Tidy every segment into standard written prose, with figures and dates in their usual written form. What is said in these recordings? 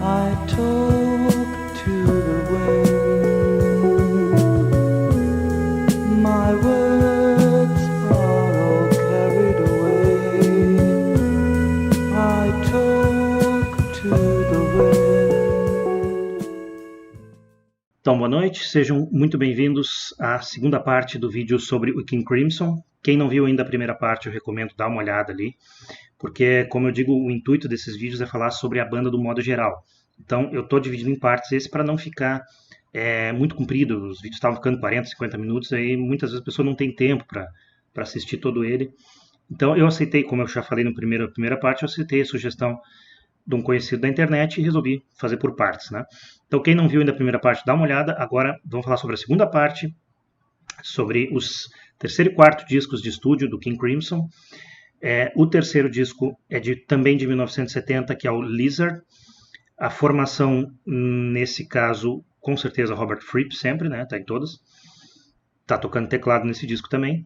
I talk to the wind. My words are all carried away. I talk to the wind. Então, boa noite, sejam muito bem-vindos à segunda parte do vídeo sobre o King Crimson. Quem não viu ainda a primeira parte, eu recomendo dar uma olhada ali, porque, como eu digo, o intuito desses vídeos é falar sobre a banda do modo geral. Então, eu estou dividindo em partes esse para não ficar muito comprido. Os vídeos estavam ficando 40, 50 minutos, aí muitas vezes a pessoa não tem tempo para assistir todo ele. Então, eu aceitei, como eu já falei na primeira parte, eu aceitei a sugestão de um conhecido da internet e resolvi fazer por partes, né? Então, quem não viu ainda a primeira parte, dá uma olhada. Agora, vamos falar sobre a segunda parte, sobre os terceiro e quarto discos de estúdio do King Crimson. O terceiro disco é também de 1970, que é o Lizard. A formação, nesse caso, com certeza, Robert Fripp sempre, né? Tá em todas. Tá tocando teclado nesse disco também,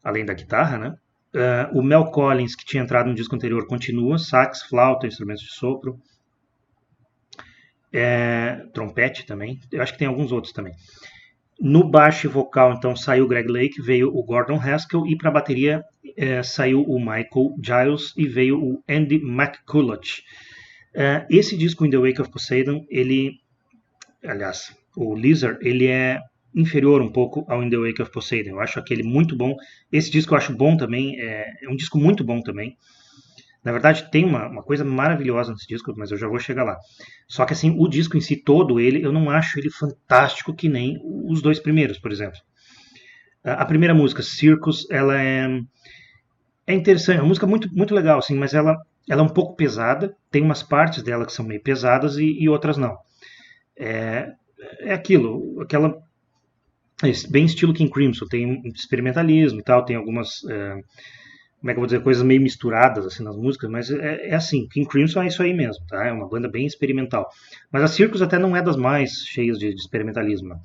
além da guitarra, né? O Mel Collins, que tinha entrado no disco anterior, continua. Sax, flauta, instrumentos de sopro. Trompete também. Eu acho que tem alguns outros também. No baixo e vocal, então, saiu o Greg Lake, veio o Gordon Haskell, e para a bateria saiu o Michael Giles e veio o Andy McCulloch. Esse disco, In the Wake of Poseidon, o Lizard, ele é inferior um pouco ao In the Wake of Poseidon. Eu acho aquele muito bom. Esse disco eu acho bom também, é um disco muito bom também. Na verdade, tem uma coisa maravilhosa nesse disco, mas eu já vou chegar lá. Só que assim, o disco em si todo, eu não acho ele fantástico que nem os dois primeiros, por exemplo. A primeira música, Circus, ela é interessante, é uma música muito, muito legal, assim, mas ela é um pouco pesada, tem umas partes dela que são meio pesadas e outras não. Bem estilo King Crimson, tem experimentalismo e tal, tem algumas... como é que eu vou dizer, coisas meio misturadas assim nas músicas, mas é assim, King Crimson é isso aí mesmo, tá? É uma banda bem experimental. Mas a Circus até não é das mais cheias de experimentalismo.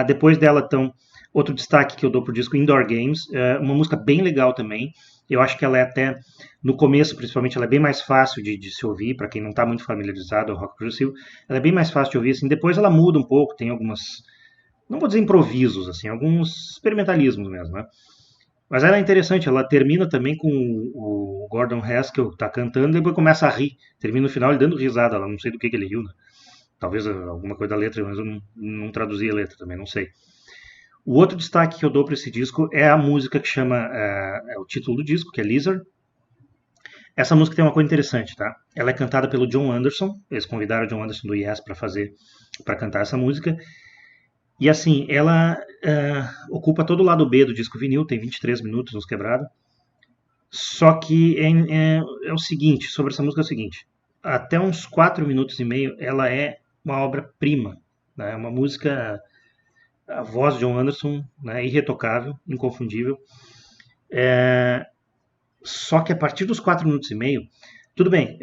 Depois dela, então, outro destaque que eu dou pro disco, Indoor Games, uma música bem legal também. Eu acho que ela é até, no começo principalmente, ela é bem mais fácil de se ouvir, para quem não está muito familiarizado ao rock progressivo, ela é bem mais fácil de ouvir, assim. Depois ela muda um pouco, tem algumas, não vou dizer improvisos, assim, alguns experimentalismos mesmo, né? Mas ela é interessante, ela termina também com o Gordon Haskell tá cantando e depois começa a rir. Termina no final ele dando risada, ela não sei do que ele riu, né? Talvez alguma coisa da letra, mas eu não traduzi a letra também, não sei. O outro destaque que eu dou para esse disco é a música que chama, é o título do disco, que é Lizard. Essa música tem uma coisa interessante, tá? Ela é cantada pelo John Anderson, eles convidaram o John Anderson do Yes para cantar essa música. E assim, ela ocupa todo o lado B do disco vinil, tem 23 minutos nos quebrados. Só que é o seguinte, sobre essa música é o seguinte, até uns 4 minutos e meio ela é uma obra-prima, né? É uma música, a voz de John Anderson, né, irretocável, inconfundível. Só que a partir dos 4 minutos e meio, tudo bem,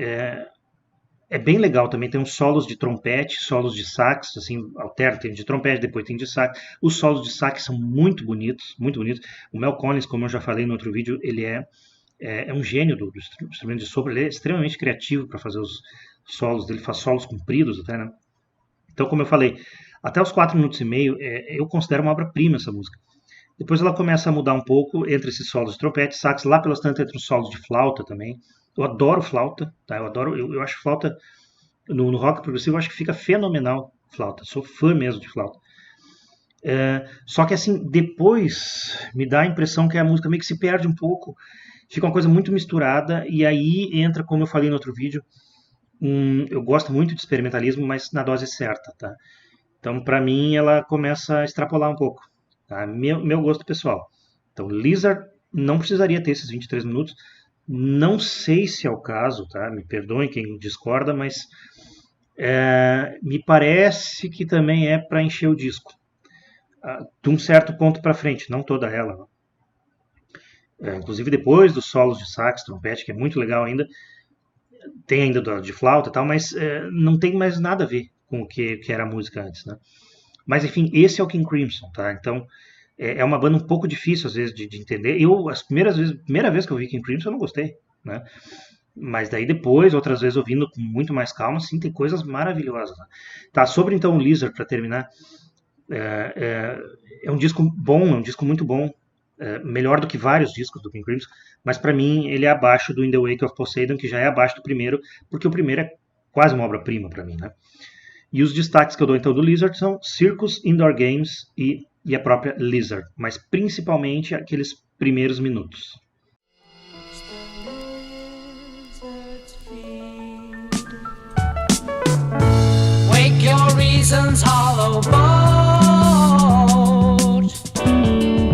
é bem legal também, tem uns solos de trompete, solos de sax, assim, alterna, tem de trompete, depois tem de sax. Os solos de sax são muito bonitos, muito bonitos. O Mel Collins, como eu já falei no outro vídeo, ele é um gênio do instrumento de sopro, ele é extremamente criativo para fazer os solos dele, faz solos compridos até, né? Então, como eu falei, até os 4 minutos e meio, eu considero uma obra-prima essa música. Depois ela começa a mudar um pouco entre esses solos de trompete, sax, lá pelas tantas entre os solos de flauta também. Eu adoro flauta, tá? Eu acho flauta, no rock progressivo, eu acho que fica fenomenal flauta. Sou fã mesmo de flauta. Só que assim, depois me dá a impressão que a música meio que se perde um pouco. Fica uma coisa muito misturada, e aí entra, como eu falei no outro vídeo, eu gosto muito de experimentalismo, mas na dose certa, tá? Então, pra mim, ela começa a extrapolar um pouco, tá? Meu gosto pessoal. Então, Lizard não precisaria ter esses 23 minutos. Não sei se é o caso, tá? Me perdoem quem discorda, mas me parece que também é para encher o disco. De um certo ponto para frente, não toda ela. Inclusive depois dos solos de sax, trompete, que é muito legal ainda, tem ainda de flauta e tal, mas não tem mais nada a ver com o que era a música antes, né? Mas enfim, esse é o King Crimson, tá? Então, é uma banda um pouco difícil, às vezes, de entender. A primeira vez que eu vi King Crimson, eu não gostei, né? Mas daí depois, outras vezes ouvindo com muito mais calma, sim, tem coisas maravilhosas. Né? Tá, sobre então o Lizard, para terminar, é um disco bom, é um disco muito bom, melhor do que vários discos do King Crimson, mas para mim ele é abaixo do In the Wake of Poseidon, que já é abaixo do primeiro, porque o primeiro é quase uma obra-prima para mim. Né? E os destaques que eu dou então do Lizard são Circus, Indoor Games e a própria Lizard, mas principalmente aqueles primeiros minutos. Wake your reasons hollow boat,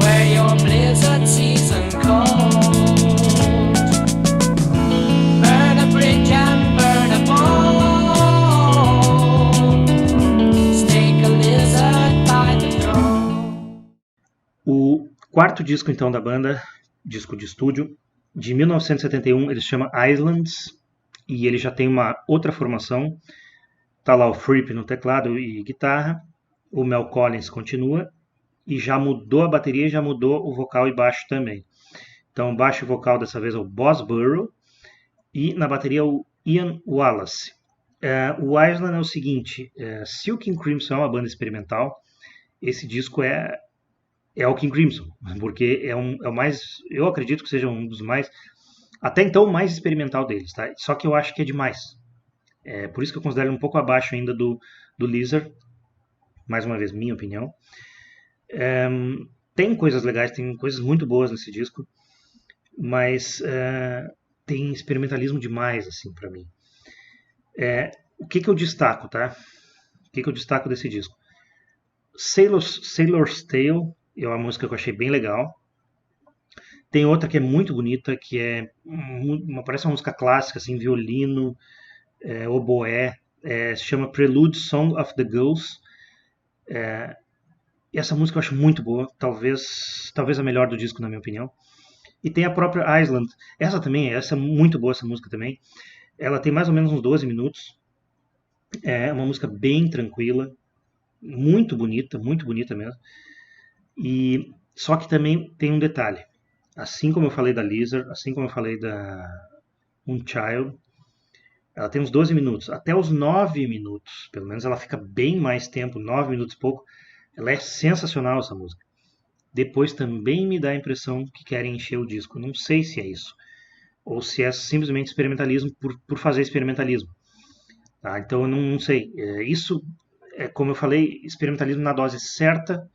where your blizzard season cold. Burn a bridge and burn a boat, stake a lizard by the throne. O quarto disco então da banda, disco de estúdio, de 1971, ele se chama Islands, e ele já tem uma outra formação. Tá lá o Fripp no teclado e guitarra, o Mel Collins continua, e já mudou a bateria, já mudou o vocal e baixo também. Então, baixo e vocal dessa vez é o Boz Burrow, e na bateria o Ian Wallace. O Island é o seguinte, se o King Crimson é uma banda experimental, esse disco é o King Crimson, porque é o mais, eu acredito que seja um dos mais, até então, o mais experimental deles, tá? Só que eu acho que é demais. Por isso que eu considero ele um pouco abaixo ainda do Lizard, mais uma vez, minha opinião. Tem coisas legais, tem coisas muito boas nesse disco, mas tem experimentalismo demais, assim, pra mim. O que eu destaco, tá? O que eu destaco desse disco? Sailor's Tale é uma música que eu achei bem legal. Tem outra que é muito bonita, que parece uma música clássica, assim, violino, oboé, se chama Prelude Song of the Gulls. E essa música eu acho muito boa, talvez a melhor do disco, na minha opinião. E tem a própria Island, essa é muito boa, essa música também. Ela tem mais ou menos uns 12 minutos, é uma música bem tranquila, muito bonita mesmo. E só que também tem um detalhe, assim como eu falei da Lizard, assim como eu falei da Unchild, ela tem uns 12 minutos, até os 9 minutos, pelo menos ela fica bem mais tempo, 9 minutos e pouco. Ela é sensacional essa música. Depois também me dá a impressão que querem encher o disco. Não sei se é isso, ou se é simplesmente experimentalismo por fazer experimentalismo. Tá? Então eu não sei. Isso é, como eu falei, experimentalismo na dose certa.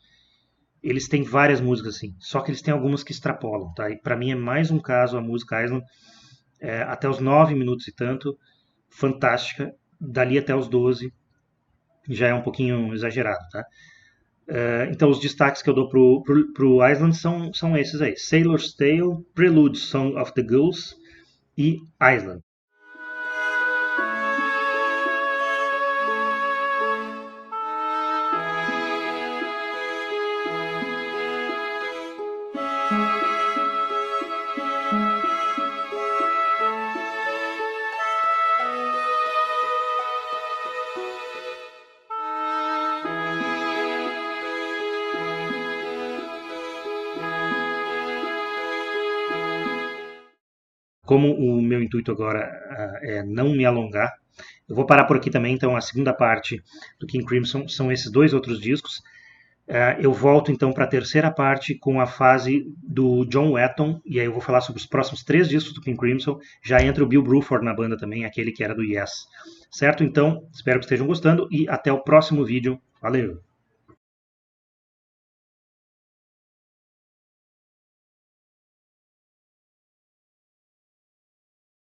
Eles têm várias músicas assim, só que eles têm algumas que extrapolam. Tá? E para mim é mais um caso a música Island, até os 9 minutos e tanto, fantástica. Dali até os 12 já é um pouquinho exagerado, tá? Então os destaques que eu dou pro Island são esses aí: Sailor's Tale, Prelude Song of the Gulls e Island. Como o meu intuito agora é não me alongar, eu vou parar por aqui também. Então a segunda parte do King Crimson são esses dois outros discos. Eu volto então para a terceira parte com a fase do John Wetton, e aí eu vou falar sobre os próximos 3 discos do King Crimson. Já entra o Bill Bruford na banda também, aquele que era do Yes. Certo? Então, espero que estejam gostando e até o próximo vídeo. Valeu!